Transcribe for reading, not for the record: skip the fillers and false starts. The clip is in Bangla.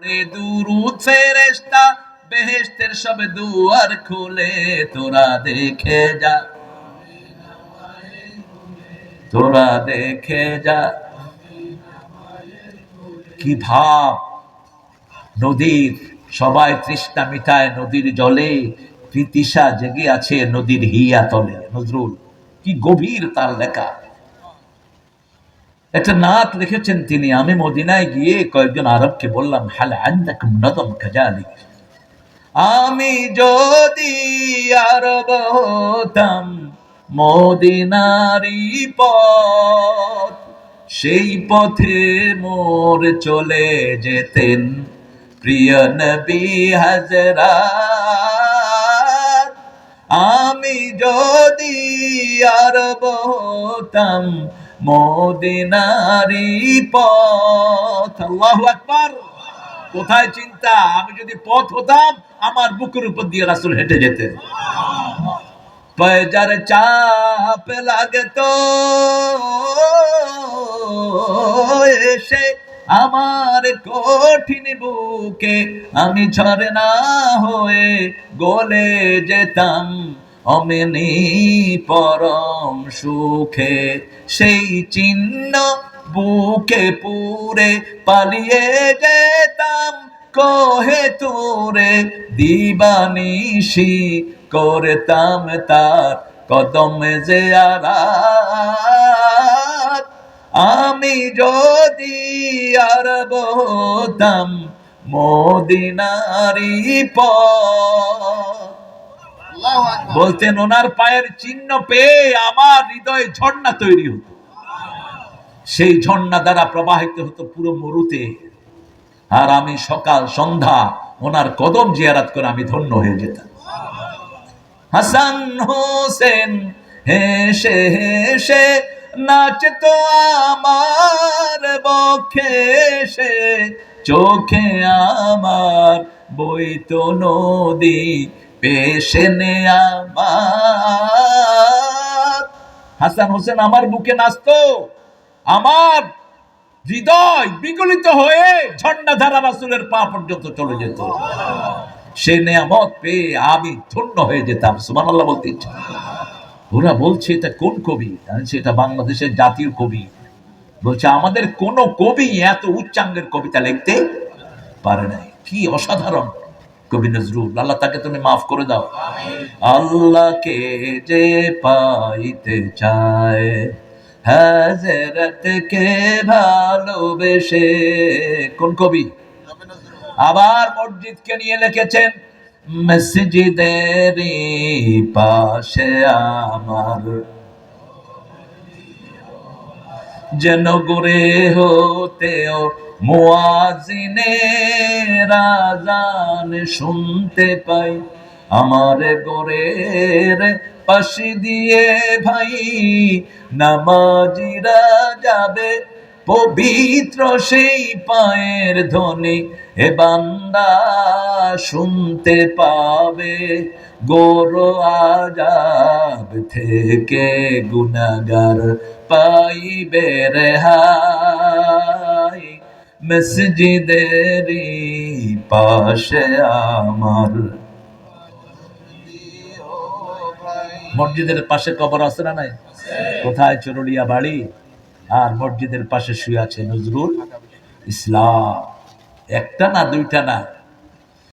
রে দুরুদ ফেরেশতা বেহেশতের সব দুয়ার খুলে, তোরা দেখে যা, তোরা দেখে যা। কি ভাব! নদীর সবাই তৃষ্ণা মিটায় নদীর জলে, তৃষা জেগে আছে নদীর হিয়া তলে। নজরুল কি গভীর তার লেখা। একটা নাত লিখেছেন তিনি, আমি মদিনায় গিয়ে কয়েকজন আরবকে বললাম, হাল আনদাকুম নদম কাযালিক, আমি যদি আরব হতাম, মদিনারি পথ সেই পথে মোর চলে যেতেন প্রিয় নবী হযরত, আমি যদি আরব হতাম, মদিনারি পথ। আল্লাহু আকবার। কোথায় চিন্তা! আমি যদি পথ হতাম, আমার বুকের উপর দিয়ে রাসূল হেঁটে যেতেন। পয়জার চাপ লাগতো এসে আমার কঠিন বুকে, আমি ঝরনা হয়ে গলে যেতাম অমনি পরম সুখে। সেই চিহ্ন বুকে পুরে পালিয়ে যেতাম কোহে তুরে, দিবানিশি করতাম তার কদম জিয়ারত, আমি যদি আরব হতাম, মদিনারি পথ। বলতেন ওনার পায়ের চিহ্ন পেয়ে আমার হৃদয়ে ঝর্ণা তৈরি হতো, সেই ঝর্ণা দ্বারা প্রবাহিত হতো পুরো মরুতে, আর আমি সকাল সন্ধ্যা ওনার কদম জিয়ারত করে আমি ধন্য হয়ে যেতাম। হাসান হোসেন হেসে হেসে নাচতো আমার বক্ষে এসে, চোখে আমার বইতো নদী পেশনে আমার। হাসান হোসেন আমার বুকে নাচতো, আমার হৃদয় বিগলিত হয়ে ঝর্ণাধারা রাসূলের পা পর্যন্ত চলে যেত। সে নেয়ামত পেয়ে আমি ধন্য হয়ে যেতাম। সুবহানাল্লাহ বলতে ইচ্ছা। ওরা বলছে এটা কোন কবি? এটা বাংলাদেশের জাতীয় কবি। বলছে আমাদের কোন কবি এত উচ্চাঙ্গের কবিতা লিখতে পারে নাই। কি অসাধারণ কবি নজরুল! আল্লাহ তাকে তুমি মাফ করে দাও। আল্লাহকে যে পাইতে চায়, হযরতকে ভালোবেসে। কোন কবি? আবার মসজিদকে নিয়ে লিখেছেন, মসজিদের পাশে আমার যেন গড়ে হতেও মুয়াজ্জিনের আযান শুনতে পাই, আমার ঘরের পাশে দিয়ে ভাই নামাজিরা যাবে, পবিত্র সেই পায়ের ধ্বনি হে বান্দা শুনতে পাবে, গোর আযাব থেকে গুনাহগার পাইবে রেহাই, মসজিদের পাশে আমার। মসজিদের পাশে কবর আছে না নাই? কোথায়? চরুলিয়া বাড়ি। আর মসজিদের পাশে শুয়ে আছে নজরুল ইসলাম। একটা না, দুইটা না,